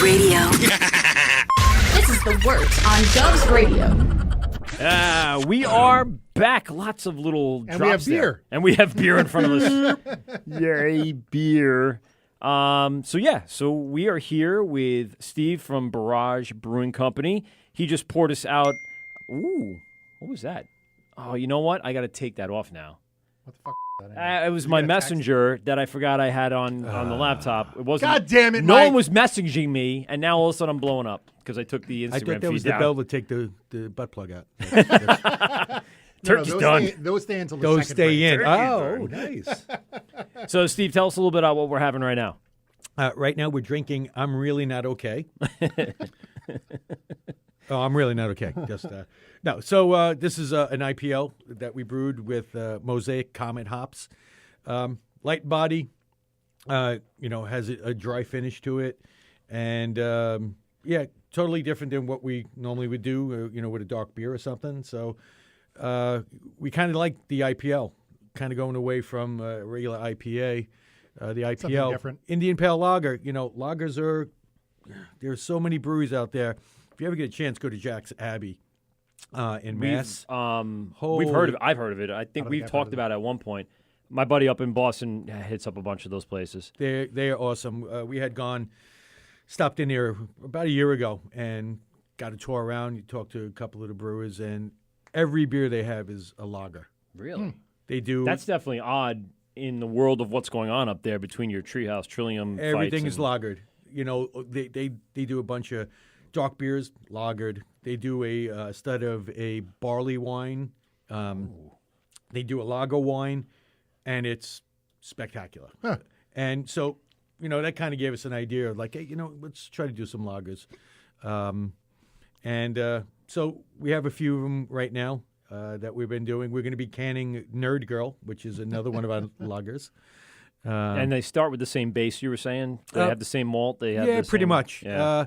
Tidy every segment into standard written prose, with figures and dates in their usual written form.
Radio. This is the Wørt on Dove's Radio. We are back. Lots of little And drops we have beer. there. And we have beer in front of us. Yay, beer. So we are here with Steve from Barrage Brewing Company. He just poured us out. Ooh, what was that? Oh, you know what? I got to take that off now. What the fuck is that? It was my messenger that I forgot I had on the laptop. It wasn't. God damn it, No Mike. one was messaging me, and now all of a sudden I'm blowing up because I took the Instagram I thought that feed was the down. bell to take the butt plug out. Turkey's done. Those stay until the Those second stay break. in. Oh, nice. So, Steve, tell us a little bit about what we're having right now. Right now we're drinking I'm Really Not Okay. Oh, I'm really not okay. Just no. So this is an IPL that we brewed with Mosaic Comet hops. Light body, has a dry finish to it, and totally different than what we normally would do. With a dark beer or something. So we kind of like the IPL, kind of going away from regular IPA. The IPL, Something different. Indian Pale Lager. Lagers are. There's so many breweries out there. If you ever get a chance, go to Jack's Abbey in Mass. We've heard of it. I've heard of it. I think we've talked about it at one point. My buddy up in Boston hits up a bunch of those places. They are awesome. We had stopped in there about a year ago and got a tour around. You talked to a couple of the brewers, and every beer they have is a lager. Really? They do. That's definitely odd in the world of what's going on up there between your Treehouse, Trillium Everything fights is lagered. They do a bunch of dark beers, lagered. They do a stud of a barley wine. They do a lager wine, and it's spectacular. Huh. And so, that kind of gave us an idea of like, hey, let's try to do some lagers. So we have a few of them right now that we've been doing. We're going to be canning Nerd Girl, which is another one of our lagers. and they start with the same base. You were saying they have the same malt. They have the pretty same, much. Yeah.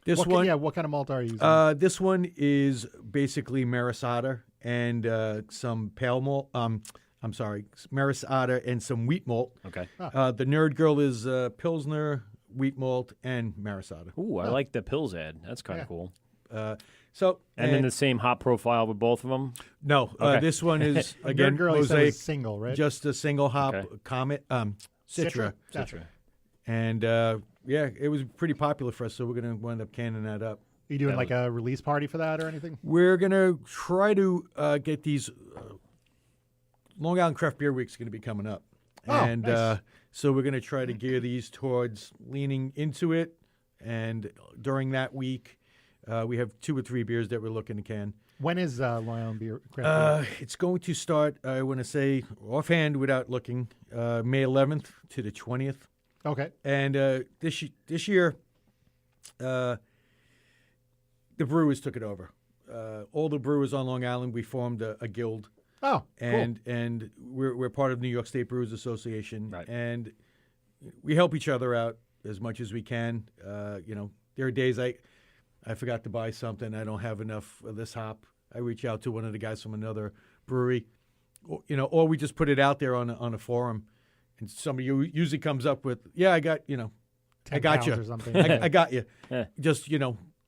This one, what kind of malt are you using? this one is basically Maris Otter and some pale malt. I'm sorry, Maris Otter and some wheat malt. Okay. The Nerd Girl is Pilsner, wheat malt, and Maris Otter. Ooh, I like the Pils ad. That's kind of cool. And then the same hop profile with both of them? No, Okay. this one is again Nerd Girl, you said was Mosaic, single, right? just a single hop Okay. Comet, Citra. Gotcha. And it was pretty popular for us, so we're going to wind up canning that up. Are you doing like a release party for that or anything? We're going to try to get these. Long Island Craft Beer Week is going to be coming up. Oh, and nice. so we're going to try to gear these towards leaning into it. And during that week, we have 2 or 3 beers that we're looking to can. When is Long Island Craft Beer? It's going to start, I want to say, offhand without looking, May 11th to the 20th. Okay. And this year, the brewers took it over. All the brewers on Long Island, we formed a guild. Oh, And we're part of New York State Brewers Association. Right. And we help each other out as much as we can. There are days I forgot to buy something. I don't have enough of this hop. I reach out to one of the guys from another brewery, or we just put it out there on a forum. And somebody usually comes up with, I got, 10 I got pounds you. or something. I got you. Yeah. Just,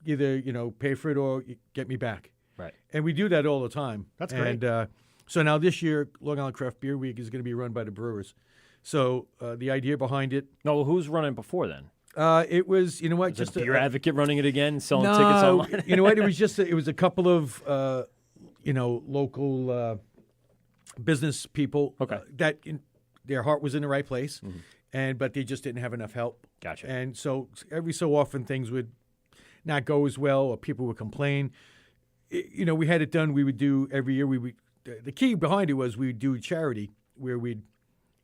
either, pay for it or get me back. Right. And we do that all the time. That's great. And so now this year, Long Island Craft Beer Week is going to be run by the brewers. So the idea behind it. No, who's running before then? It was, Is just a beer advocate running it again, selling no, tickets online? you know what? It was just it was a couple of local business people that their heart was in the right place, but they just didn't have enough help. Gotcha. And so every so often things would not go as well, or people would complain. We had it done. We would do every year. The key behind it was we would do charity where we'd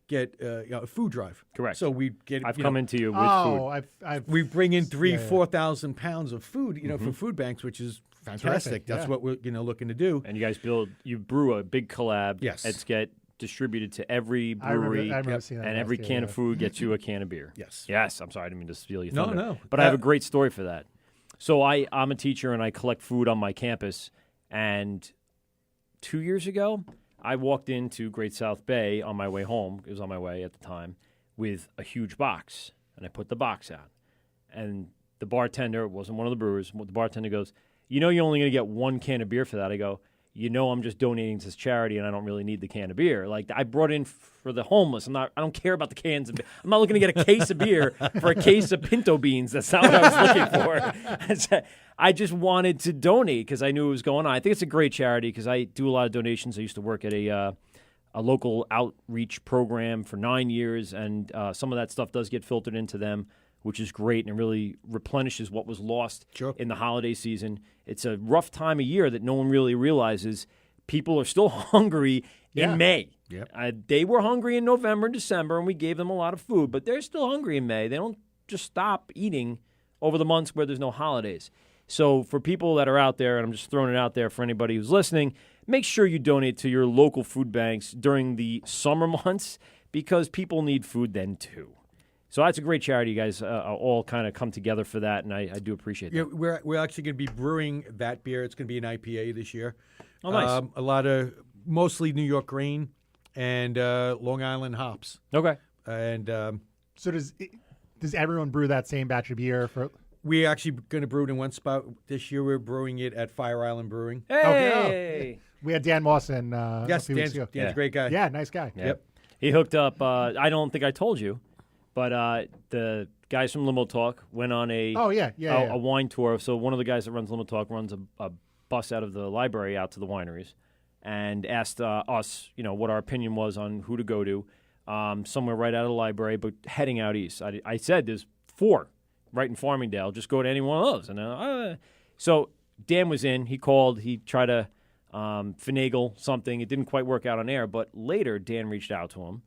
get a food drive. Correct. So we'd get. I've come into you with food. We bring in 3,000 4,000 pounds of food, for food banks, which is fantastic. Terrific, That's yeah. what we're looking to do. And you guys brew a big collab. Yes. It's get distributed to every I remember brewery. seeing that And last every year, can yeah. of food gets you a can of beer. Yes. Yes. I'm sorry, I didn't mean to steal your No, thunder. no. But I have a great story for that. So I'm a teacher and I collect food on my campus. And 2 years ago, I walked into Great South Bay on my way home. It was on my way at the time with a huge box. And I put the box out. And the bartender, it wasn't one of the brewers, the bartender goes, you're only going to get one can of beer for that. I go, I'm just donating to this charity and I don't really need the can of beer. Like, I brought in for the homeless. I don't care about the cans of beer. I'm not looking to get a case of beer for a case of pinto beans. That's not what I was looking for. I just wanted to donate because I knew it was going on. I think it's a great charity because I do a lot of donations. I used to work at a local outreach program for 9 years, and some of that stuff does get filtered into them, which is great, and it really replenishes what was lost in the holiday season. It's a rough time of year that no one really realizes. People are still hungry in May. Yep. They were hungry in November and December, and we gave them a lot of food, but they're still hungry in May. They don't just stop eating over the months where there's no holidays. So for people that are out there, and I'm just throwing it out there for anybody who's listening, make sure you donate to your local food banks during the summer months because people need food then too. So that's a great charity. You guys all kind of come together for that, and I do appreciate that. Yeah, we're actually going to be brewing that beer. It's going to be an IPA this year. Oh, nice. A lot of mostly New York grain and Long Island hops. Okay. And So does everyone brew that same batch of beer for? we're actually going to brew it in one spot. This year we're brewing it at Fire Island Brewing. Hey! We had Dan Mawson. Yes, a few weeks Dan's ago. a great guy. Yeah, nice guy. Yep. He hooked up, I don't think I told you, but the guys from Limo Talk went on a wine tour. So one of the guys that runs Limo Talk runs a bus out of the library out to the wineries and asked us, what our opinion was on who to go to somewhere right out of the library, but heading out east. I said there's 4 right in Farmingdale. Just go to any one of those. And so Dan was in. He called. He tried to finagle something. It didn't quite work out on air, but later Dan reached out to him,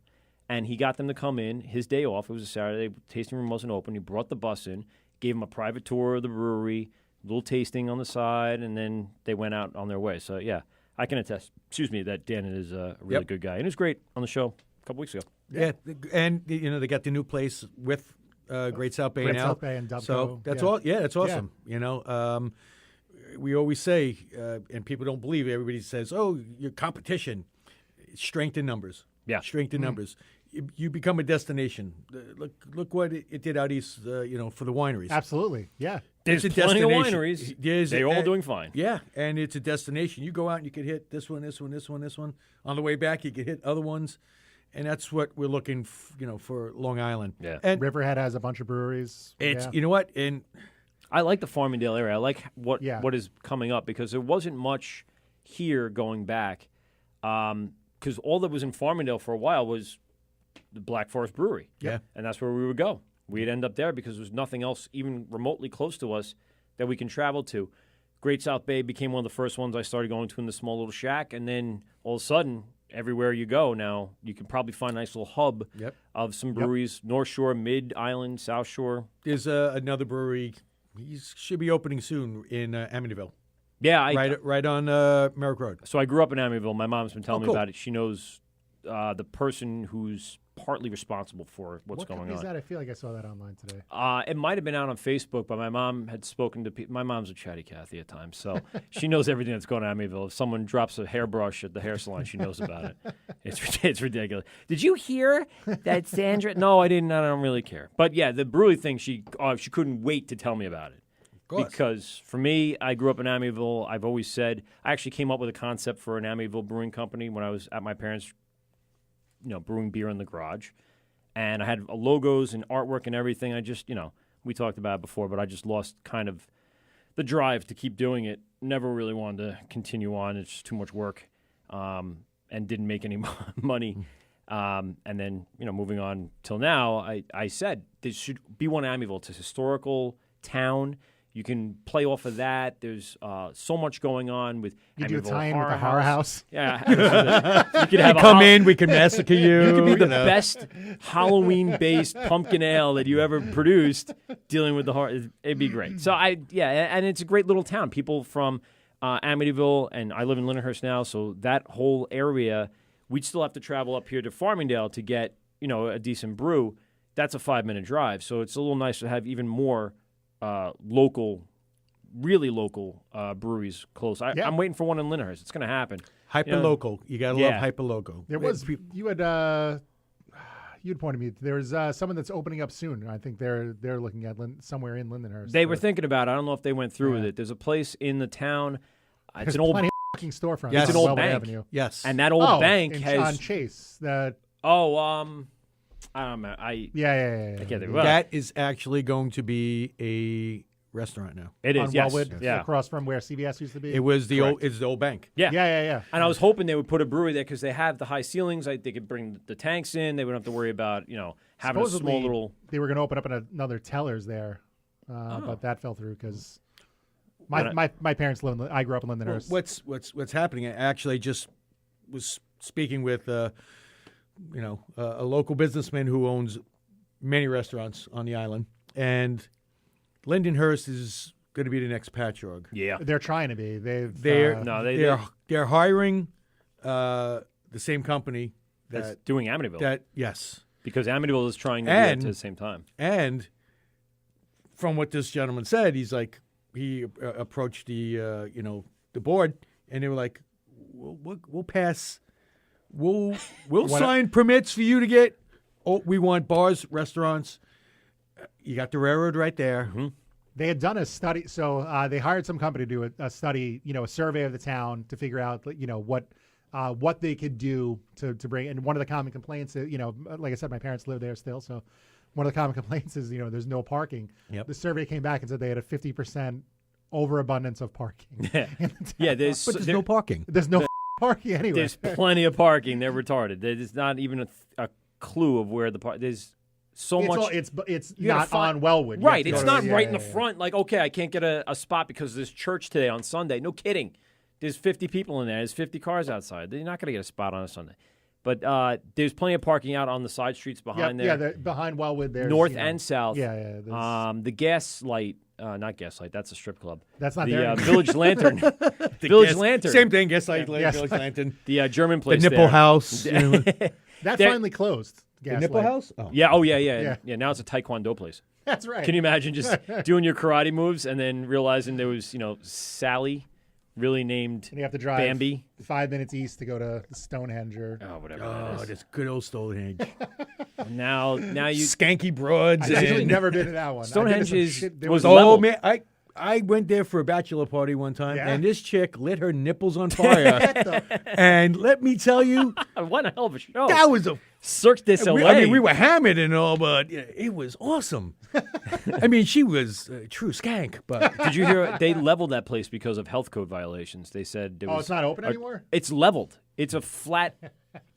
and he got them to come in his day off. It was a Saturday. Tasting room wasn't open. He brought the bus in, gave him a private tour of the brewery, a little tasting on the side, and then they went out on their way. So, yeah, I can attest, that Dan is a really good guy. And he was great on the show a couple weeks ago. Yeah, and they got the new place with Great South Bay Great now. South Bay and Dubco. So that's all. Yeah, that's awesome. We always say, and people don't believe it, everybody says, "Oh, your competition, strength in numbers." Yeah, strength in numbers. You become a destination. Look what it did out east. For the wineries. Absolutely. Yeah. There's It's a plenty of destination. wineries. They're all doing fine. Yeah, and it's a destination. You go out and you could hit this one, this one, this one, this one. On the way back, you could hit other ones. And that's what we're looking, for Long Island. Yeah. And Riverhead has a bunch of breweries. it's Yeah. you know what, and I like the Farmingdale area. I like what is coming up because there wasn't much here going back. Because all that was in Farmingdale for a while was the Black Forest Brewery. Yeah. And that's where we would go. We'd end up there because there was nothing else even remotely close to us that we can travel to. Great South Bay became one of the first ones I started going to in the small little shack. And then all of a sudden, everywhere you go now, you can probably find a nice little hub of some breweries, North Shore, Mid-Island, South Shore. there's another brewery. He should be opening soon in Amityville. Yeah. Right on Merrick Road. So I grew up in Amityville. My mom's been telling me cool. about it. She knows the person who's partly responsible for what's going company on. is that? I feel like I saw that online today. It might have been out on Facebook, but my mom had spoken to people. My mom's a chatty Cathy at times, so she knows everything that's going on in Amityville. If someone drops a hairbrush at the hair salon, she knows about it. It's ridiculous. Did you hear that Sandra? No, I didn't. I don't really care. But yeah, the brewery thing, she couldn't wait to tell me about it. Because for me, I grew up in Amityville. I've always said I actually came up with a concept for an Amityville brewing company when I was at my parents' brewing beer in the garage. And I had logos and artwork and everything. I just, we talked about it before, but I just lost kind of the drive to keep doing it. Never really wanted to continue on. It's just too much work and didn't make any money. And then, moving on till now, I said there should be one in Amityville. It's a historical town. You can play off of that. There's so much going on with You do a Amityville tie-in with the horror house. Yeah. You could have Come in, we can massacre you. You could be the best Halloween-based pumpkin ale that you ever produced dealing with the horror. It'd be great. So, and it's a great little town. People from Amityville, and I live in Lyndhurst now, so that whole area, we'd still have to travel up here to Farmingdale to get, a decent brew. That's a 5-minute drive. So it's a little nice to have even more local, really local breweries close. I'm waiting for one in Lyndhurst. It's going to happen. Hyper local. You gotta love hyper local. There was you you'd pointed me. There's someone that's opening up soon. I think they're looking at somewhere in Lindenhurst. They were thinking about it. I don't know if they went through with it. There's a place in the town. It's There's an old plenty of fucking storefronts. Yes. It's an on old Wellwood bank. Avenue. Yes. and that old bank on has Chase. That I don't know. I yeah. can't think of it. That is actually going to be a restaurant now. It is, on yes. Wellwood, Yeah. across from where CVS used to be. It was the Correct. old. It's the old bank. Yeah. Yeah. And I was hoping they would put a brewery there because they have the high ceilings. They could bring the tanks in. They wouldn't have to worry about, having a Supposedly, small little. They were going to open up another Tellers there, but that fell through because my parents live. I grew up in Well, Lindenhurst. what's happening? I actually just was speaking with a local businessman who owns many restaurants on the island, and Lindenhurst is going to be the next Patchogue. Yeah. They're trying to be. They're hiring the same company That's doing Amityville. yes. Because Amityville is trying to do it And- at the same time. And from what this gentleman said, he's like, he approached the board, and they were like, "We'll pass. We'll sign permits for you to get. Oh, we want bars, restaurants. You got the railroad right there. Mm-hmm. They had done a study, so they hired some company to do a study, a survey of the town to figure out, what they could do to bring. And one of the common complaints, like I said, my parents live there still, so one of the common complaints is, there's no parking. Yep. The survey came back and said they had a 50% overabundance of parking. Yeah, But there's no parking. There's no parking anyway. There's plenty of parking. They're retarded. There's not even a clue of where the park. There's so much. It's You gotta not find- on Wellwood. You have Right. to go It's to- not yeah, right in yeah, the yeah. front. Like, okay, I can't get a spot because there's church today on Sunday. No kidding. There's 50 people in there. There's 50 cars outside. You're not going to get a spot on a Sunday. But there's plenty of parking out on the side streets behind there. Yeah, behind Wellwood there's North and south. Yeah. The Gaslight, not Gaslight, that's a strip club. That's not the there. Village Lantern. Village Lantern. Same thing. Guess like Yes. Village Lantern. The German The place Nipple there. House. That There- finally closed. The Nipple House. Oh. Yeah, yeah. Yeah. Yeah, now it's a Taekwondo place. That's right. Can you imagine just doing your karate moves and then realizing there was, Sally, really named And you have to drive Bambi? 5 minutes east to go to Stonehenge or. Oh, whatever Oh, that is. this good old Stonehenge. Now you Skanky broads. I've actually and- never been to that one. Stonehenge was Oh level. man, I went there for a bachelor party one time, Yeah? and this chick lit her nipples on fire. And let me tell you, What a hell of a show. that was a. Cirque du Soleil. I mean, we were hammered and all, but it was awesome. I mean, she was a true skank, but Did you hear they leveled that place because of health code violations? They said there Oh, was it's not open anymore? It's leveled. It's a flat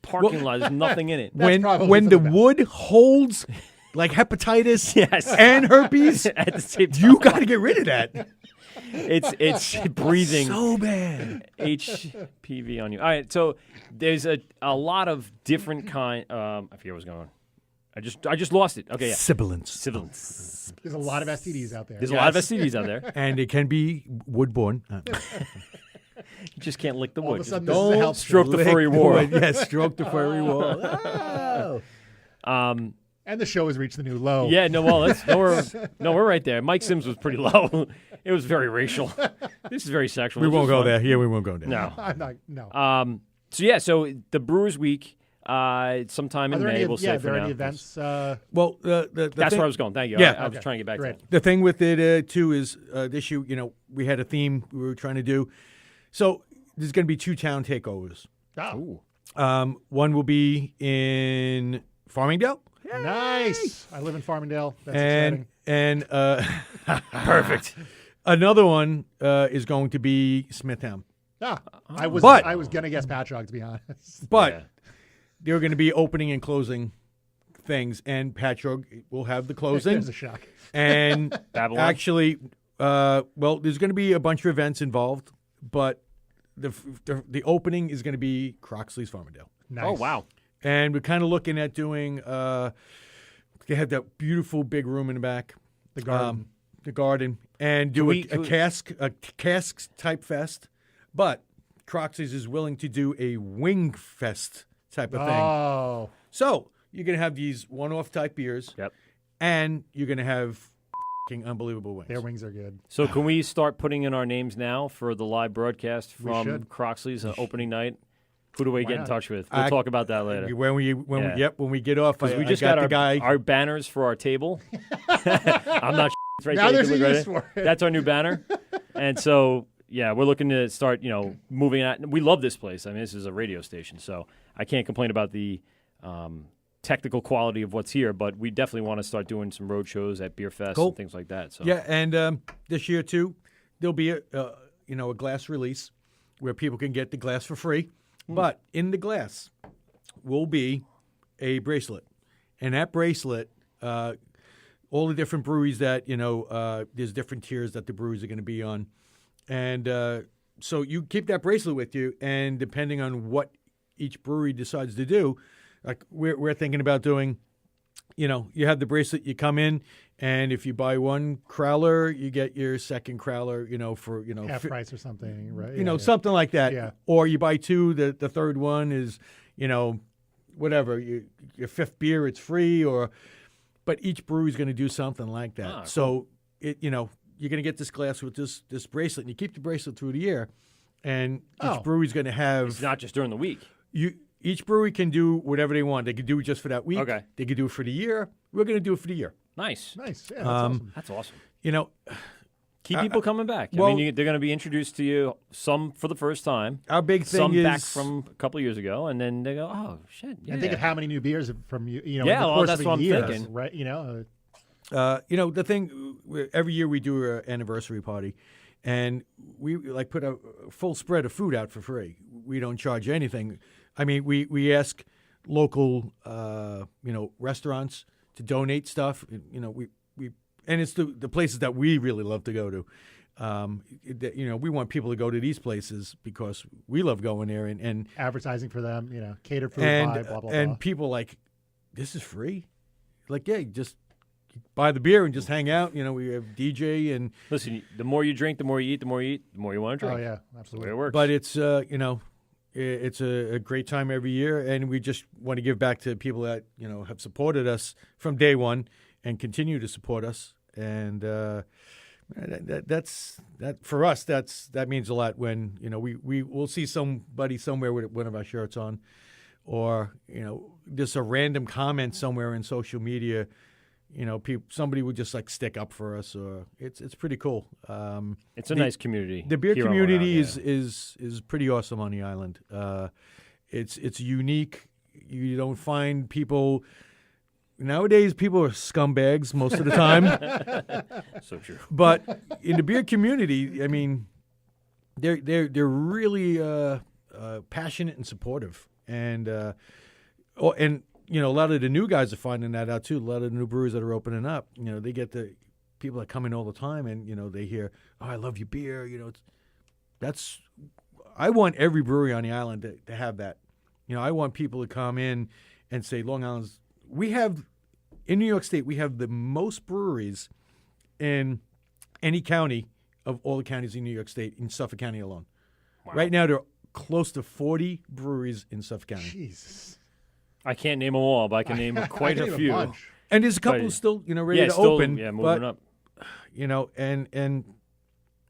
parking lot. There's nothing in it. when probably for the the best. wood holds like hepatitis Yes. and herpes, At the same time, you got to get rid of that. it's breathing So bad. HPV on you. All right, so there's a lot of different kind. I forget where was going on. I just lost it. Okay, yeah. Sibilance. Sibilance. There's a lot of STDs out there. There's a lot of STDs out there. And it can be woodborne. You just can't lick the All wood. of a sudden, Just this is a health stroke the furry wall. Yes, stroke the furry wall. Oh. And the show has reached the new low. Yeah, no, well, we're right there. Mike Sims was pretty low. It was very racial. This is very sexual. We This won't is go fun. there. Yeah, we won't go there. No. I'm not. No. So the Brewers Week, sometime Are in there May, any, we'll say yeah, for there are now. any events? Well, the That's thing, where I was going. Thank you. Yeah. I was Okay. trying to get back Great. to that. the thing with it too is this year, we had a theme we were trying to do. So there's going to be 2 town takeovers. Oh, Ooh. One will be in Farmingdale, nice. I live in Farmingdale. That's and exciting. Perfect. another one is going to be Smithtown. I was But- gonna guess Patchogue, to be honest. But Yeah. they're going to be opening and closing things, and Patchogue will have the closing. There's a shock. And Babylon? actually, there's going to be a bunch of events involved, but the opening is going to be Croxley's Farmingdale. Nice. Oh, wow. And we're kind of looking at doing. They have that beautiful big room in the back, The garden. and do we- a cask type fest. But Croxley's is willing to do a wing fest type of thing. Oh, So you're gonna have these one-off type beers, Yep. and you're gonna have f***ing unbelievable wings. their wings are good. So can we start putting in our names now for the live broadcast We from should. Croxley's opening night? Who do we get in not? touch with? We'll talk about that later. When we get off, We just got got the guy. our banners for our table. I'm not it's right Now there. You there's can a look right use there. for it. That's our new banner. And so, yeah, we're looking to start, moving out. We love this place. I mean, this is a radio station, so I can't complain about the technical quality of what's here, but we definitely want to start doing some road shows at Beer Fest Cool. and things like that. So Yeah, and this year too, there'll be a glass release where people can get the glass for free. But in the glass will be a bracelet, and that bracelet, all the different breweries that there's different tiers that the breweries are going to be on, and so you keep that bracelet with you, and depending on what each brewery decides to do, like we're thinking about doing. You have the bracelet, you come in, and if you buy one crowler, you get your second crowler, for half price or something, right? something like that. Yeah. Or you buy two, the third one is, whatever, your fifth beer, it's free. But each brewery's going to do something like that. Cool. So you're going to get this glass with this bracelet, and you keep the bracelet through the year, and each brewery's going to have. it's not just during the week. Each brewery can do whatever they want. They could do it just for that week. Okay. They could do it for the year. We're going to do it for the year. Nice. Nice. Yeah, that's awesome. That's awesome. You Keep people coming back. well- I mean, they're going to be introduced to you, some for the first time, Our big thing some is back from a couple years ago, and then they go, oh, shit. Yeah. And think of how many new beers from you, in Yeah, the well, course that's of a what I'm year, thinking. right? the thing. Every year we do an anniversary party, and we put a full spread of food out for free. We don't charge anything. I mean, we ask local, restaurants to donate stuff. And it's the places that we really love to go to. We want people to go to these places because we love going there and Advertising for them, catered food, and buy, blah, blah, and blah. people like, this is free. Like, yeah, just buy the beer and just hang out. We have DJ and Listen, the more you drink, the more you eat, the more you want to drink. Oh, yeah, That's the way absolutely. it works. but it's it's a great time every year, and we just want to give back to people that have supported us from day one and continue to support us. And that's for us. That means a lot when we will see somebody somewhere with one of our shirts on, or just a random comment somewhere in social media. Somebody would just stick up for us, or it's pretty cool. it's a nice community. The beer here on community Rhode Island, is pretty awesome on the island. It's unique. You don't find people nowadays. People are scumbags most of the time, yeah. So true. but in the beer community, I mean, they're really passionate and supportive, and a lot of the new guys are finding that out too. A lot of the new breweries that are opening up, they get the people that come in all the time, and they hear, "Oh, I love your beer." I want every brewery on the island to have that. I want people to come in and say, Long Island's. In New York State, we have the most breweries in any county of all the counties in New York State, in Suffolk County alone. Wow. Right now, there are close to 40 breweries in Suffolk County. Jesus. I can't name them all, but I can name quite I a need few. bunch. And there's a couple But- still, ready Yeah, to still, open. moving but, up. And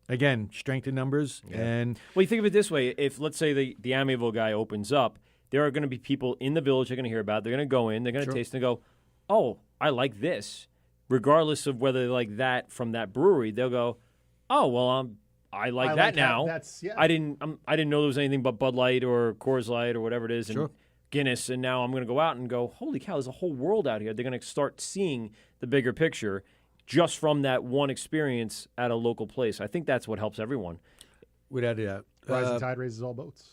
again, strength in numbers. And Well, you think of it this way: if let's say the Amiable guy opens up, there are going to be people in the village they're going to hear about. They're going to go in, they're going to Sure. taste, and go, "Oh, I like this," regardless of whether they like that from that brewery. They'll go, "Oh, well, I like I that like that. now. That's- yeah. I didn't know there was anything but Bud Light or Coors Light or whatever it is, Sure. and Guinness, and now I'm going to go out and go, holy cow, there's a whole world out here." They're going to start seeing the bigger picture just from that one experience at a local place. I think that's what helps everyone. without a doubt, Rising tide raises all boats.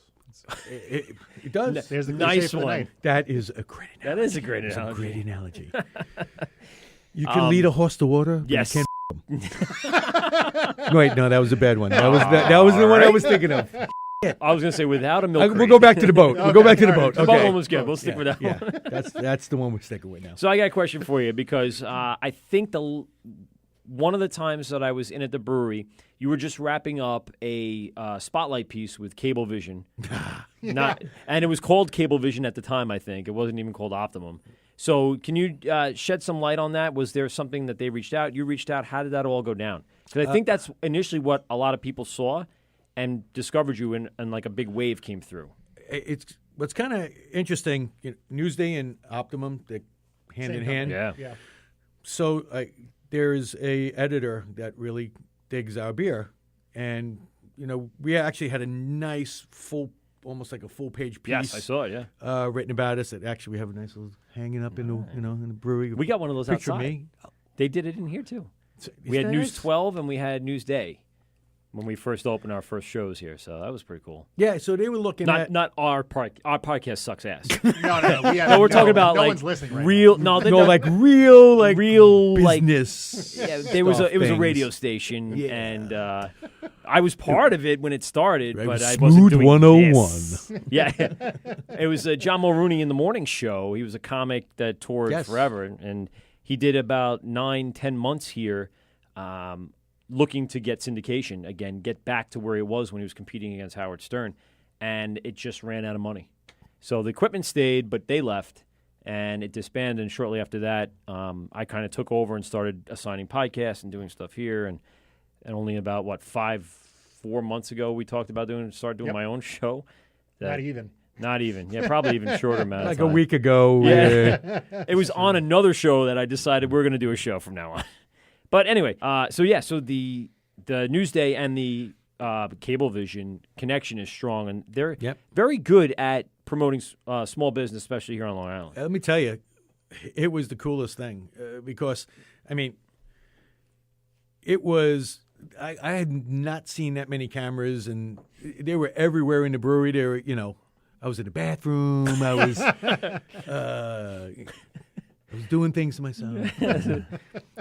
it does. There's the Nice cliche for the one. night. That is a great analogy. That is a great It's a analogy. great analogy. You can lead a horse to water, but Yes. you can't. Wait, no, that was a bad one. That was the one I was thinking of. I was going to say without a milk We'll crate. go back to the boat. We'll go back to the all right. boat. The Okay. boat one was good. We'll stick with that Yeah, one. that's the one we're sticking with now. So I got a question for you because I think one of the times that I was in at the brewery, you were just wrapping up a spotlight piece with Cablevision. And it was called Cablevision at the time, I think. It wasn't even called Optimum. So can you shed some light on that? Was there something that they reached out? You reached out? How did that all go down? Because I think that's initially what a lot of people saw and discovered you and like a big wave came through. it's what's kind of interesting. Newsday and Optimum, they're hand in hand. Yeah. So there's a editor that really digs our beer, and we actually had a nice almost like a full page piece. Yes, I saw it. Yeah. Written about us. That actually we have a nice little hanging up in the in the brewery. We got one of those Picture outside. me. They did it in here too. Isn't We had that News nice? 12 and we had Newsday when we first opened our first shows here. So that was pretty cool. Yeah, so they were looking at Not our podcast sucks ass. No. No, we're talking about no like one's listening right real. No, no, like real business. business. Yeah, it was a things. radio station, Yeah. and I was part of it when it started, It but was I wasn't Smooth doing 101. this. Yeah, it was John Mulrooney in the morning show. He was a comic that toured Yes. forever, and he did about 9-10 months here, looking to get syndication again, get back to where he was when he was competing against Howard Stern, and it just ran out of money. So the equipment stayed, but they left. And it disbanded, and shortly after that, I kind of took over and started assigning podcasts and doing stuff here. And only about, 4 months ago, we talked about start doing Yep. my own show. Not even. Not even. Yeah, probably even shorter amount Like of a time. week ago. Yeah. It was on another show that I decided we're going to do a show from now on. But anyway, so the Newsday and the Cablevision connection is strong, and they're Yep. very good at promoting small business, especially here on Long Island. Let me tell you, it was the coolest thing because, I mean, it was. I had not seen that many cameras, and they were everywhere in the brewery. They were, I was in the bathroom. I was doing things to myself.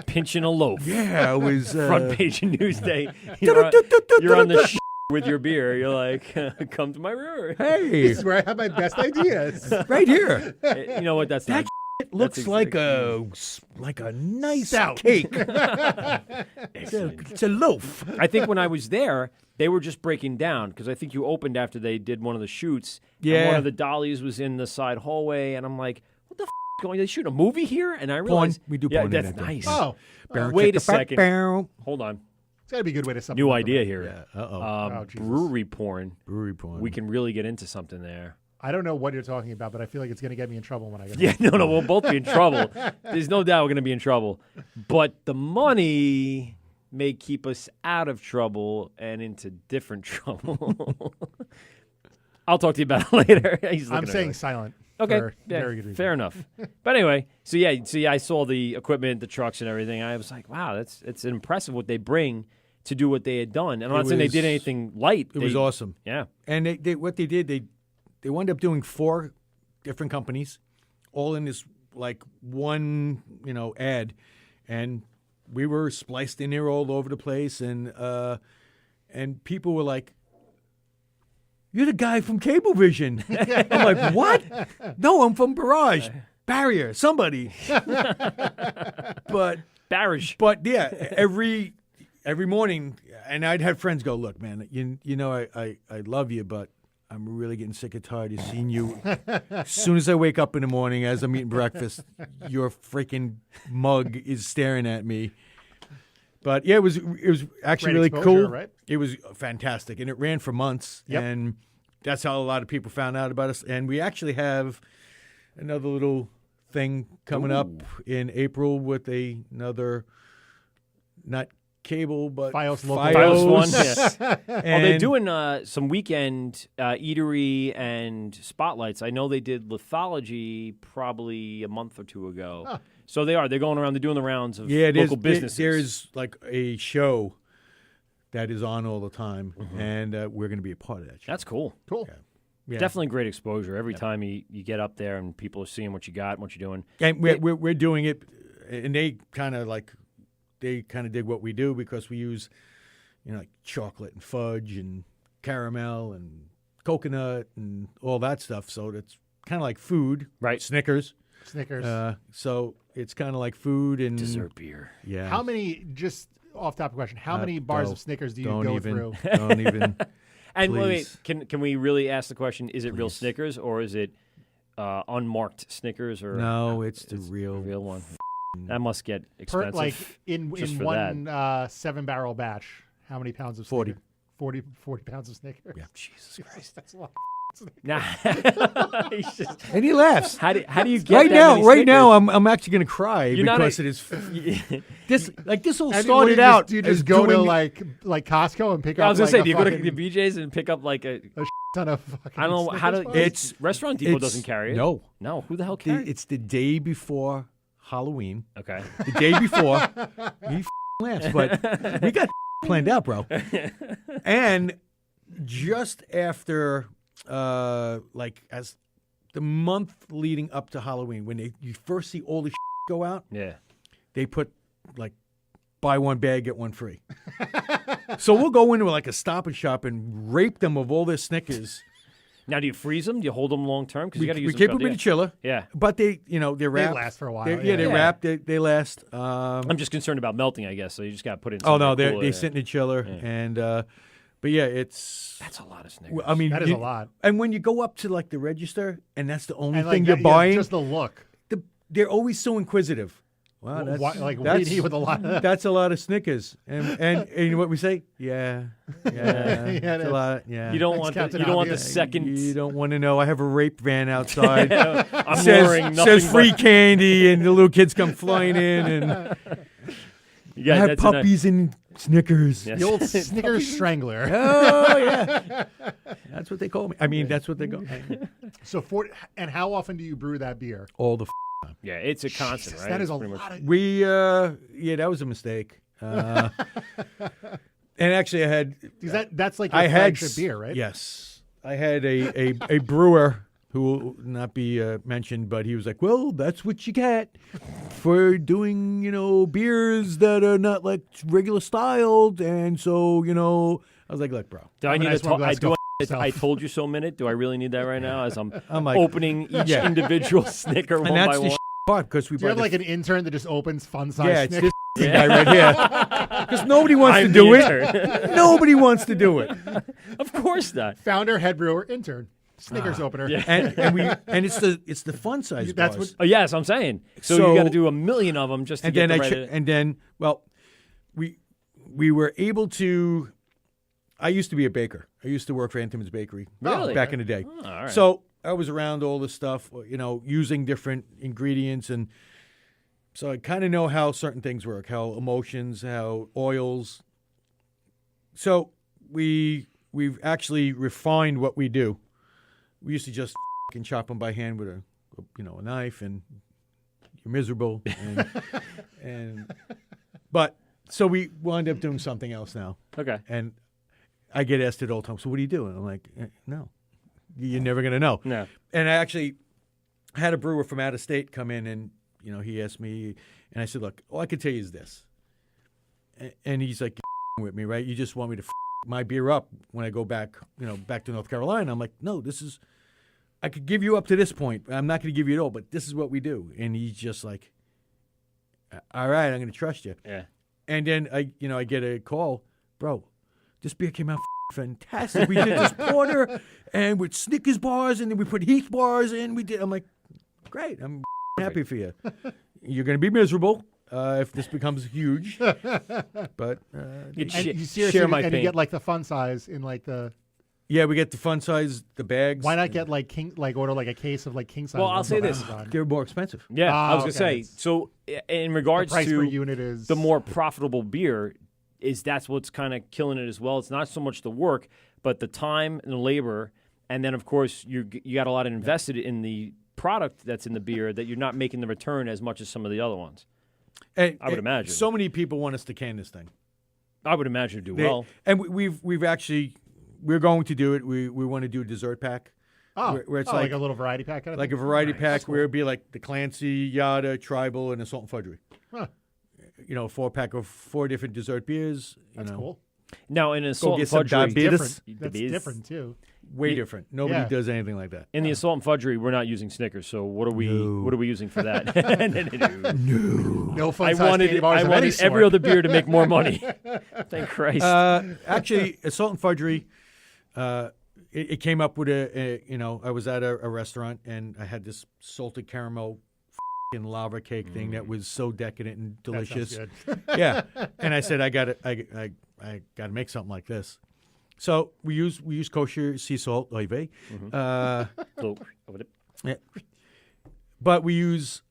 Pinching a loaf. Yeah, I was Front page of Newsday. You're on the with your beer. You're like, come to my brewery. Hey, This is where I have my best ideas. right here. You know what? That's not. It looks That's like a nice Stout. cake. It's a loaf. I think when I was there, they were just breaking down because I think you opened after they did one of the shoots. And Yeah. one of the dollies was in the side hallway, and I'm like, what the is going? They shoot a movie here? And I Porn. realized, We do yeah, porn in that's that thing. nice. Oh, Wait a second. Barrel. Hold on. it's got to be a good way to supplement. New idea here. Yeah. Uh-oh. Oh, Jesus. Brewery porn. Brewery porn. We can really get into something there. I don't know what you're talking about, but I feel like it's going to get me in trouble when I get Yeah, home. no, we'll both be in trouble. There's no doubt we're going to be in trouble. But the money may keep us out of trouble and into different trouble. I'll talk to you about it later. He's I'm looking at saying me. silent. Okay, For yeah, very good reason. fair enough. But anyway, so I saw the equipment, the trucks, and everything. I was like, wow, it's impressive what they bring to do what they had done. And I'm not saying they did anything light. It was awesome. Yeah. And they what they did, they wound up doing 4 different companies, all in this like one ad, and we were spliced in there all over the place, and people were like, "You're the guy from Cablevision." I'm like, "What? No, I'm from Barrage, Barrier, somebody." But Barrage. But yeah, every morning, and I'd have friends go, "Look, man, I love you, but I'm really getting sick and tired of seeing you. As soon as I wake up in the morning, as I'm eating breakfast, your freaking mug is staring at me." But yeah, it was actually Great really exposure, cool. right? It was fantastic, and it ran for months. Yep. And that's how a lot of people found out about us. And we actually have another little thing coming up in April with another, not cable, but Fios local. Fios one. Yeah. And They're doing some weekend eatery and spotlights. I know they did Lithology probably a month or two ago. Huh. So they're going around. They're doing the rounds of there's, local businesses. There's like a show that is on all the time, and we're going to be a part of that show. That's cool. Cool. Yeah. Definitely great exposure every time you get up there and people are seeing what you got, and what you're doing. And we're doing it, and they kind of dig what we do because we use, like chocolate and fudge and caramel and coconut and all that stuff. So it's kind of like food, Right. Snickers. Snickers. So it's kind of like food and Dessert beer. Yeah. How many, just off-topic question, how many bars don't- of Snickers do you don't go even, through? Don't even. And Please. wait, can we really ask the question? Is it real Please. Snickers or is it unmarked Snickers? Or No, it's the real. real one. That must get Per, expensive. like in just for one 7-barrel batch, how many pounds of 40. Snickers? 40 pounds of Snickers. Yeah. Jesus Christ. That's a lot. Nah. He's just, And he laughs. how do you get Right that now, many right now, Snickers? I'm actually going to cry You're not because a- it is this all And started do out. Do you as just go to doing- like Costco and pick I up? was gonna like, say, a do you go to fucking- the BJ's and pick up like a? a ton of fucking I don't know how to. Snickers bars? It's- Restaurant Depot it's- doesn't carry it. No, Who the hell carries? it's the day before Halloween. Okay. The day before, he laughs, but we got planned out, bro. And just after, like as the month leading up to Halloween, when you first see all the go out, Yeah. they put like buy one bag get one free. So we'll go into like a Stop and Shop and rape them of all their Snickers. Now, do you freeze them? Do you hold them long term? Because you got to use We them. keep throughout them in the the chiller. Yeah. But they wrapped. last for a while, They yeah. wrap. They last. I'm just concerned about melting, I guess. So you just got to put it in. Oh no, somewhere they cool, they yeah. sit in the chiller, and but yeah, it's. That's a lot of Snickers. I mean, That is a lot. And when you go up to like the register, and that's the only And, thing like, you're that- buying, just the look. they're always so inquisitive. Wow, that's Why- like, what do you that's, need with a lot of that? That's a lot of Snickers, and you know what we say? Yeah, it it's is. a lot. Yeah, you don't Thanks, want the, Captain you don't want the Obvious. second. You don't want to know. I have a rape van outside. I'm wearing nothing says free but- candy, and the little kids come flying in, and Yeah, I have that's enough. puppies and Snickers. Yes. The old Snickers Strangler. Oh yeah, that's what they call me. I mean, that's what they go. So and how often do you brew that beer? All the Yeah, it's a constant, Jesus, right? that It's is a pretty much- lot of. we yeah, that was a mistake. And actually, I had Because that's like your I had flagship beer, right? Yes, I had a brewer who will not be mentioned, but he was like, "Well, that's what you get for doing, beers that are not like regular styled." And so, I was like, "Look, bro." Do I I'm need a a nice one, to- I let's do go I- yourself. I told you so minute? Do I really need that right now? As I'm like, opening each yeah. individual Snicker And one that's by the one. part because we Do you have buy like an intern that just opens fun size yeah, it's Snickers? this guy right here because nobody wants I'm to do the it. intern. Nobody wants to do it. Of course not. Founder, head brewer, intern, Snickers opener. yeah. And it's the fun size. That's bars. what- Oh, yes, I'm saying. So, So- you got to do a million of them just to and get then the right. we were able to. I used to be a baker. I used to work for Anthony's Bakery Really? back in the day. Oh, all right. So I was around all this stuff, using different ingredients, and so I kind of know how certain things work, how emulsions, how oils. So we've actually refined what we do. We used to just fucking chop them by hand with a knife, and you're miserable. But so we wound up doing something else now. Okay. And I get asked it all the time, so what do you do? And I'm like, no, you're never going to know. No. And I actually had a brewer from out of state come in, and, he asked me, and I said, look, all I can tell you is this. And he's like, you're with me, right? You just want me to my beer up when I go back, back to North Carolina. I'm like, no, I could give you up to this point. I'm not going to give you it all, but this is what we do. And he's just like, all right, I'm going to trust you. Yeah. And then I get a call, bro. This beer came out fantastic. We did this porter and with Snickers bars, and then we put Heath bars in. I'm like, great. I'm happy for you. You're going to be miserable if this becomes huge, but You'd And sh- you seriously, share my and pain. you get like the fun size in like the. yeah, we get the fun size, the bags. Why not get like order like a case of like king size? Well, I'll ones say on this. Amazon? They're more expensive. Yeah, I was Oh, going to okay. say. So in The regards price to per unit is the more profitable beer, that's what's kind of killing it as well. It's not so much the work, but the time and the labor, and then of course you got a lot invested in the product that's in the beer that you're not making the return as much as some of the other ones. And, I would imagine. So many people want us to can this thing. I would imagine it'd do well. And we've actually we're going to do it. We want to do a dessert pack. Oh, where it's like, like a little variety pack. Kind of like a thing? variety Nice. pack That's cool. where it'd be like the Clancy, Yada, Tribal, and a Salt and Fudgery. Huh, 4-pack of 4 different dessert beers. that's cool. Now in a salt and get some fudgery, diabetes. That's different too. Way different. Nobody Yeah. does anything like that. in the salt and fudgery, we're not using Snickers. So what are we? No. What are we using for that? No fun I size wanted candy bars I of any wanted every sort. other beer to make more money. Thank Christ. Actually, a Salt and Fudgery, it came up with I was at a restaurant and I had this salted caramel f***ing lava cake thing that was so decadent and That sounds delicious. good. Yeah, and I said I got to make something like this. So we use kosher sea salt, olive. So, over the- Yeah. But we use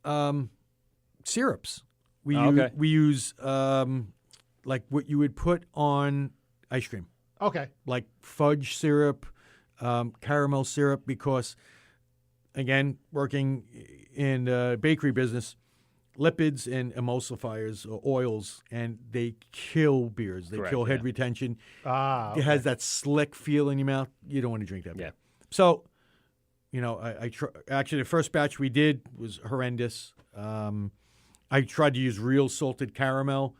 syrups. Okay. We use like what you would put on ice cream, Okay. like fudge syrup, caramel syrup, because, again, working in the bakery business, lipids and emulsifiers or oils, and they kill beers. They Correct, kill head yeah. retention. Okay. It has that slick feel in your mouth. You don't want to drink that beer. Yeah. So, actually, the first batch we did was horrendous. I tried to use real salted caramel.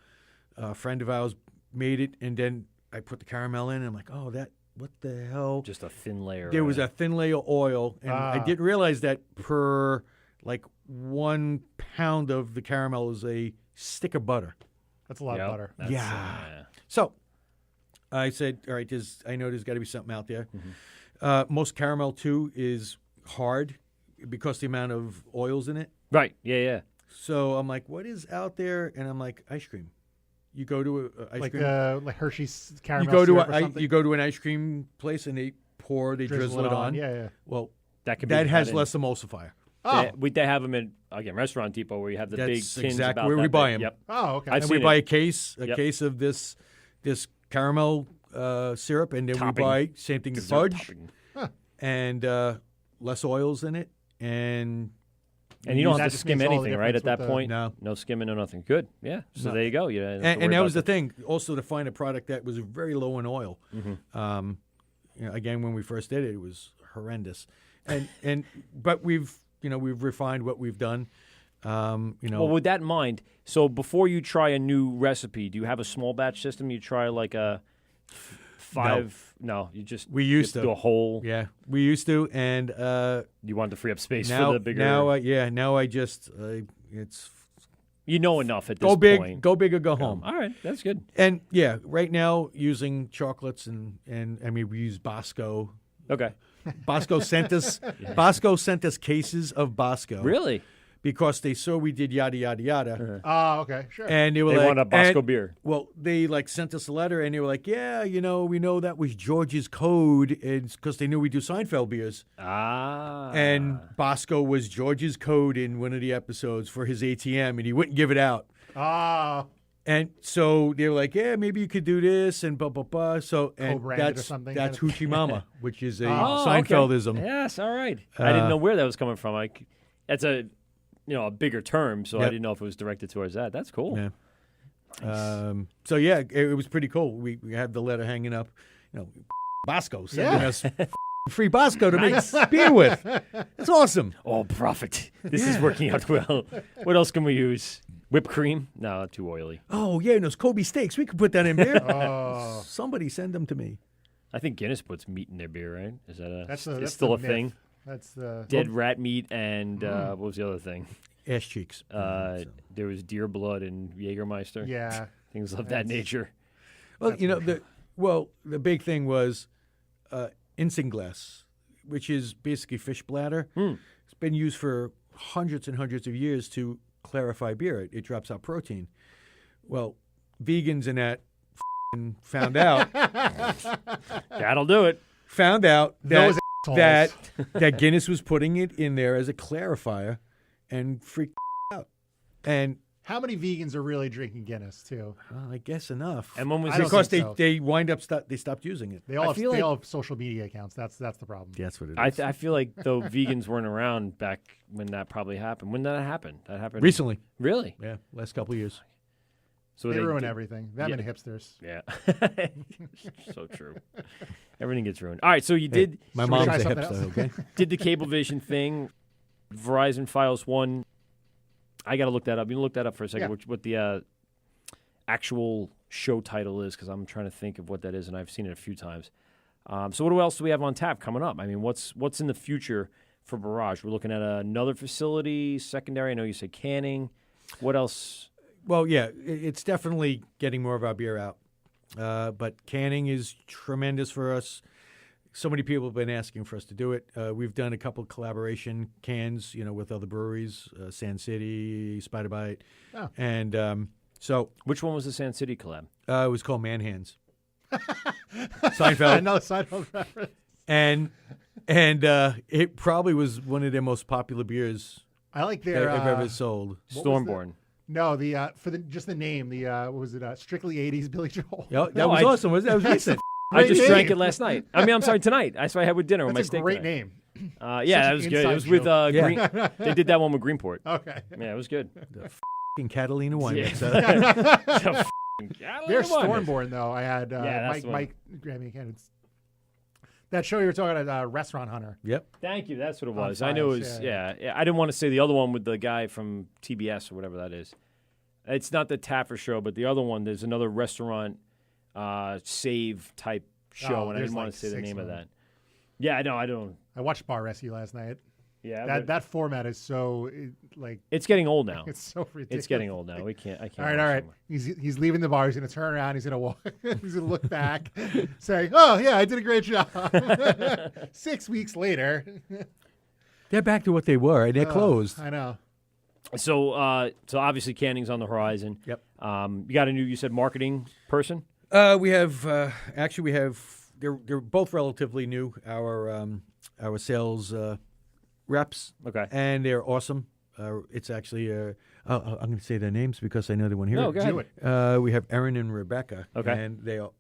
A friend of ours made it, and then I put the caramel in, and I'm like, oh, what the hell? Just a thin layer. There was a thin layer of oil, and I didn't realize that per, like, 1 pound of the caramel is a stick of butter. That's a lot of butter. That's, Yeah. So I said, all right, I know there's got to be something out there. Most caramel, too, is hard because the amount of oils in it. Right. Yeah. So I'm like, what is out there? And I'm like, ice cream. You go to a ice cream. Like Hershey's caramel You go to syrup or something? you go to an ice cream place and they drizzle it on. Yeah. Well, That could be that has cut in. less emulsifier. Oh. They have them in, again, Restaurant Depot where you have the big That's tins exactly about where that we buy big. them. Yep. Oh, okay. I've And we seen buy it. a case of this caramel syrup, and then Topping. we buy same thing, the Dessert fudge, topping. and less oils in it, and And you don't That have to just skim makes all the anything, right? At difference that with point, No. skimming or nothing. Good, yeah. So No. there you go. You don't have to and worry that was the about thing. Also, to find a product that was very low in oil. Again, when we first did it, it was horrendous. But we've refined what we've done. Well, with that in mind, so before you try a new recipe, do you have a small batch system? You try like a five? No, you just We used do to. a whole. Yeah, we used to, and You want to free up space now for the bigger. now I just it's you know enough at this go big, point. go big or go home. All right, that's good. And yeah, right now using chocolates and I mean we use Bosco. Okay, Bosco sent us cases of Bosco. really? Because they saw we did yada yada yada, Oh, okay. Sure. and they were They like, want a Bosco and- beer. Well, they like sent us a letter, and they were like, yeah, we know that was George's code, because they knew we do Seinfeld beers, Ah, and Bosco was George's code in one of the episodes for his ATM, and he wouldn't give it out. Oh, And so they were like, yeah, maybe you could do this and blah, blah, blah. So, and Co-branded or that's, something, that's kind of- Hoochie Mama, which is a Oh, Seinfeldism. Okay. Yes, all right. I didn't know where that was coming from. That's a a bigger term, so I Yep. didn't know if it was directed towards that. That's cool. Yeah. So yeah, it was pretty cool. We had the letter hanging up, Bosco sending Yeah. us free Bosco to make beer with. It's awesome. Oh, profit. This is working out well. What else can we use? Whipped cream? No, too oily. Oh yeah, and those Kobe steaks. We could put that in beer. oh. Somebody send them to me. I think Guinness puts meat in their beer, right? Is that That's it's still a the thing? myth. That's the Dead rat meat and what was the other thing? Ass cheeks. There was deer blood and Jägermeister. Yeah. Things of that nature. Well, the big thing was isinglass, which is basically fish bladder. It's been used for hundreds and hundreds of years to clarify beer. It drops out protein. Well, vegans and that found out That'll do it. that Those that that Guinness was putting it in there as a clarifier and freaked out. And How many vegans are really drinking Guinness too? I guess enough. And when was I this? don't because think so. they wind up they stopped using it. They all feel they like- all have social media accounts. That's the problem. That's what it is. I feel like though vegans weren't around back when that probably happened. When did that happen? That happened Recently, Really? yeah, last couple of years. So They ruin did- everything. That Yeah. many hipsters. Yeah. So true. Everything gets ruined. All right, so you did My Should we mom's try a something hipster. else? Okay. did the Cablevision thing. Verizon Files 1. I got to look that up. You can look that up for a second, Yeah. what the actual show title is, because I'm trying to think of what that is, and I've seen it a few times. So what else do we have on tap coming up? I mean, what's in the future for Barrage? We're looking at another facility, secondary. I know you said canning. What else? Well, yeah, it's definitely getting more of our beer out. But canning is tremendous for us. So many people have been asking for us to do it. We've done a couple collaboration cans, with other breweries, Sand City, Spider Bite. Oh. And so Which one was the Sand City collab? it was called Man Hands. Seinfeld. Another Seinfeld reference. and it probably was one of their most popular beers I like they've their ever sold. what was the- Stormborn. No, the for the just the name. The what was it? Strictly '80s Billy Joel. Yeah, that No, was I- awesome. That was recent. I just Great drank name. it last night. I mean, I'm sorry, tonight. That's what I had with dinner with my That's a steak. great tonight. name. Yeah, Such that an was good. It inside was with joke. Yeah. Green. They did that one with Greenport. Okay. Yeah, it was good. In Catalina wine. Yeah. mix, They're Stormborn though. I had Yeah, that's Mike. I mean, again, it's that show you were talking about, Restaurant Hunter. Yep. Thank you. That's what it On was. I knew it Files, was. yeah. Yeah. I didn't want to say the other one with the guy from TBS or whatever that is. It's not the Taffer show, but the other one. There's another restaurant save type show, and I there's didn't want like to say the 6 name of of them. that. Yeah, I know. I don't. I watched Bar Rescue last night. Yeah, That but that format is so like it's getting old now. it's so ridiculous. It's getting old now. I can't. All watch right. anymore. He's leaving the bar. He's going to turn around. He's going to walk. He's going to look back, say, "Oh yeah, I did a great job." 6 weeks later, They're back to what they were, and they're closed. I know. So obviously canning's on the horizon. Yep. You got a new, you said, marketing person? We have they're both relatively new. Our sales reps, Okay. and they're awesome. It's actually I'm going to say their names because I know they won't hear No, it. go ahead. Do it. We have Erin and Rebecca, Okay. and they are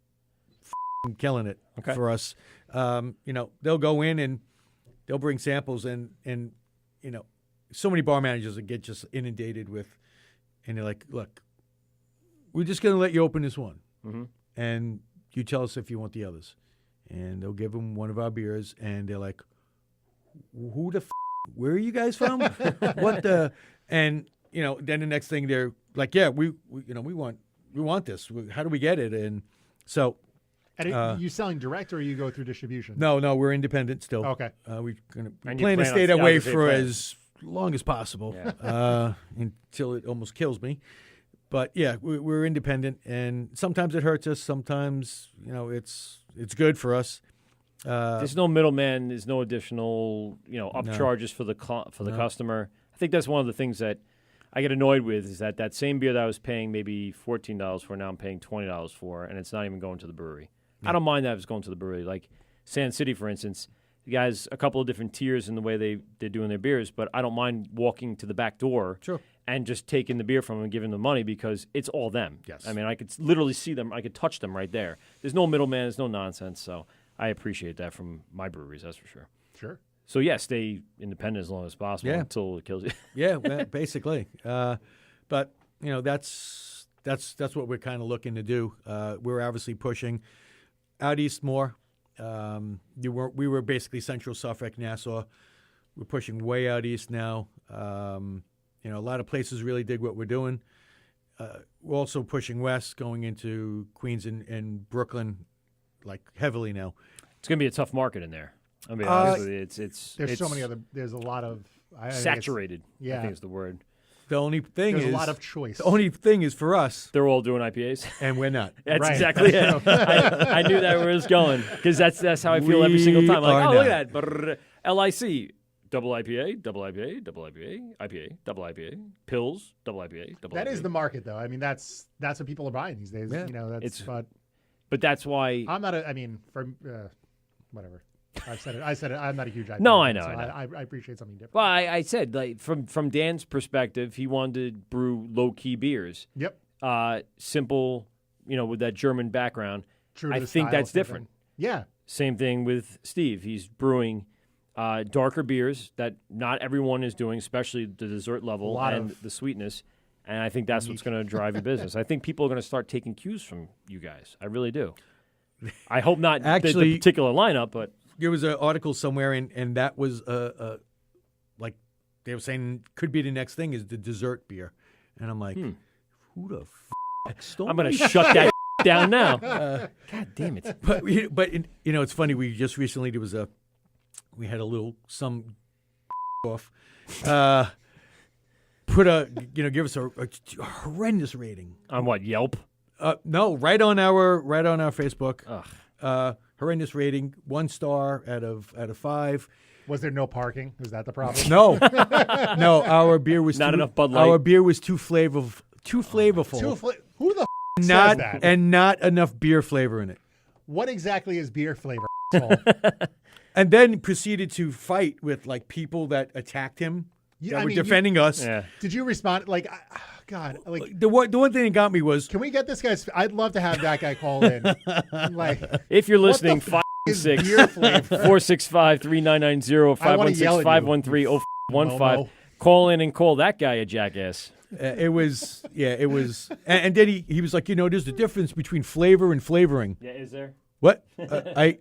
killing it Okay. for us. They'll go in and they'll bring samples, and so many bar managers that get just inundated with, and they're like, "Look, we're just going to let you open this one, and you tell us if you want the others." And they'll give them one of our beers, and they're like, "Who the? Where are you guys from? What the?" And then the next thing they're like, "Yeah, we want this. How do we get it?" And so, And you selling direct or you go through distribution? no, we're independent still. Okay. We're gonna And you plan to plan stay on- that yeah, I way was gonna say for plan. as long as possible, Yeah. until it almost kills me. But yeah, we're independent, and sometimes it hurts us. Sometimes it's good for us. There's no middleman. There's no additional, upcharges for the customer. I think that's one of the things that I get annoyed with is that same beer that I was paying maybe $14 for, now I'm paying $20 for, and it's not even going to the brewery. I don't mind that if it's going to the brewery. Like Sand City, for instance, the guys a couple of different tiers in the way they're doing their beers, but I don't mind walking to the back door and just taking the beer from them and giving them money because it's all them. Yes. I mean, I could literally see them. I could touch them right there. There's no middleman. There's no nonsense. So I appreciate that from my breweries, that's for sure. Sure. So, yeah, stay independent as long as possible Yeah. until it kills you. Yeah, well, basically. But that's what we're kind of looking to do. We're obviously pushing out east more. We were basically Central Suffolk, Nassau. We're pushing way out east now. A lot of places really dig what we're doing. We're also pushing west, going into Queens and Brooklyn, like heavily now. It's going to be a tough market in there. I mean, honestly, it's so many other. There's a lot of I think it's- saturated. Yeah. I think is the word. The only thing There's is a lot of choice. The only thing is for us, They're all doing IPAs. and we're not. That's Right. exactly it. I knew that where it was going because that's how I feel every single time. Like, are oh, look not. at that. Brrr. LIC, double IPA, double IPA, double IPA, IPA, double IPA, pills, double IPA, double That IPA. is the market, though. I mean, that's what people are buying these days. Yeah. That's. But But that's why. I'm not. I mean, for whatever. I've said it. I said it. I'm not a huge IPA. No, I fan, know, so I know. I appreciate something different. Well, I said like from Dan's perspective, he wanted to brew low key beers. Yep. Simple, with that German background. True to I the think style, that's something. different. Yeah. Same thing with Steve. He's brewing darker beers that not everyone is doing, especially the dessert level and the sweetness. And I think that's what's going to drive your business. I think people are going to start taking cues from you guys. I really do. I hope not Actually- the particular lineup, but There was an article somewhere, and that was like they were saying could be the next thing is the dessert beer, and I'm like, who the f*** stole I'm going me? to shut that down now. God damn it. But it's funny. We just recently we had a little some off. Give us a horrendous rating. On what, Yelp? No, right on our Facebook. Ugh. Horrendous rating, 1 star out of 5. Was there no parking? Is that the problem? No, no. Our beer was Not too, enough Bud Light. Our beer was too flavorful. Who the f- says Not that? and not enough beer flavor in it. What exactly is beer flavor? asshole? And then proceeded to fight with like people that attacked him. Yeah, That I were mean, defending us. Yeah. Did you respond? Like, God, like, The one thing that got me was can we get this guy's? I'd love to have that guy call in. Like, If you're what listening, the is beer flavor? 465-3990, I wanna yell at you. 516-513-0515. Momo. Call in and call that guy a jackass. it was and then he was like, there's a difference between flavor and flavoring. Yeah, is there? What? I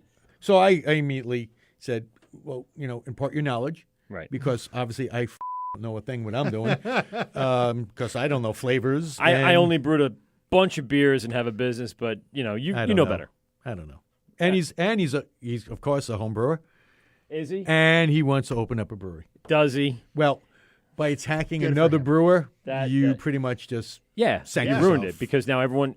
immediately said, well, impart your knowledge. Right. Because obviously I don't know a thing what I'm doing because I don't know flavors. I only brewed a bunch of beers and have a business, but you know better. I don't know. And he's of course a home brewer, Is he? and he wants to open up a brewery. Does he? Well, by attacking Good for another him. brewer, That- you that- pretty much just Yeah, Sank you yourself. ruined it because now everyone's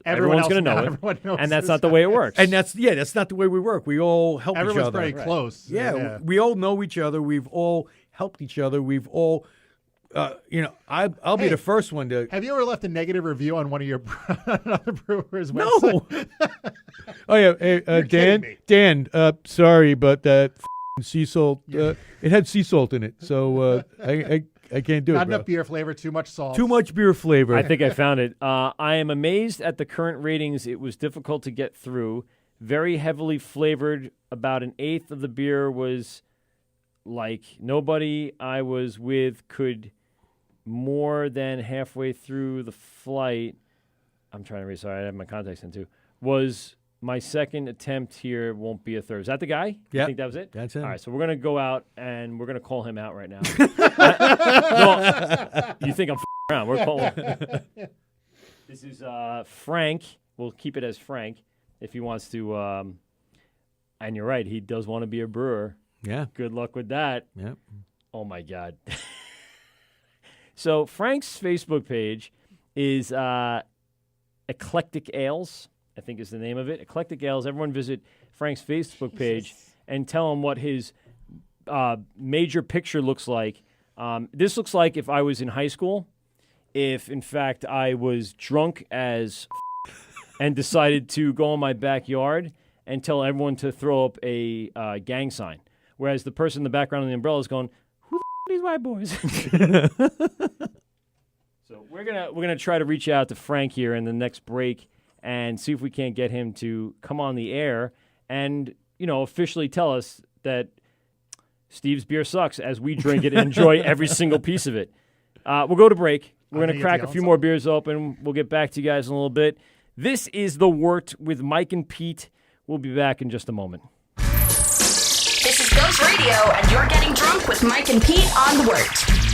Everyone going else to know now, it, everyone knows and that's this. not the way it works. and that's not the way we work. We all help each Everyone's other. pretty close. Yeah, we all know each other. We've all helped each other. We've all, I'll be Hey, the first one to. Have you ever left a negative review on one of your another brewer's website? No. Oh yeah, hey, kidding me. Dan. Sorry, but that sea salt. It had sea salt in it, so I can't do Not it. Bro. enough beer flavor, too much salt. Too much beer flavor. I think I found it. I am amazed at the current ratings. It was difficult to get through. Very heavily flavored. About an eighth of the beer was like nobody I was with could more than halfway through the flight. I'm trying to read. Sorry, I have my context in too. Was my second attempt here won't be a third. Is that the guy? Yeah. You think that was it? That's him. All right, so we're going to go out and we're going to call him out right now. No, you think I'm around. We're calling. This is Frank. We'll keep it as Frank if he wants to. And you're right. He does want to be a brewer. Yeah. Good luck with that. Yeah. Oh, my God. So Frank's Facebook page is Eclectic Ales, I think is the name of it. Eclectic Ales. Everyone visit Frank's Facebook page and tell him what his major picture looks like. This looks like if I was in high school, if, in fact, I was drunk as and decided to go in my backyard and tell everyone to throw up a gang sign. Whereas the person in the background of the umbrella is going, who the these white boys? So we're gonna try to reach out to Frank here in the next break and see if we can't get him to come on the air and, officially tell us that Steve's beer sucks as we drink it and enjoy every single piece of it. We'll go to break. We're going to crack a few more beers open. We'll get back to you guys in a little bit. This is The Wørt with Mike and Pete. We'll be back in just a moment. This is Ghost Radio, and you're getting drunk with Mike and Pete on The Wørt.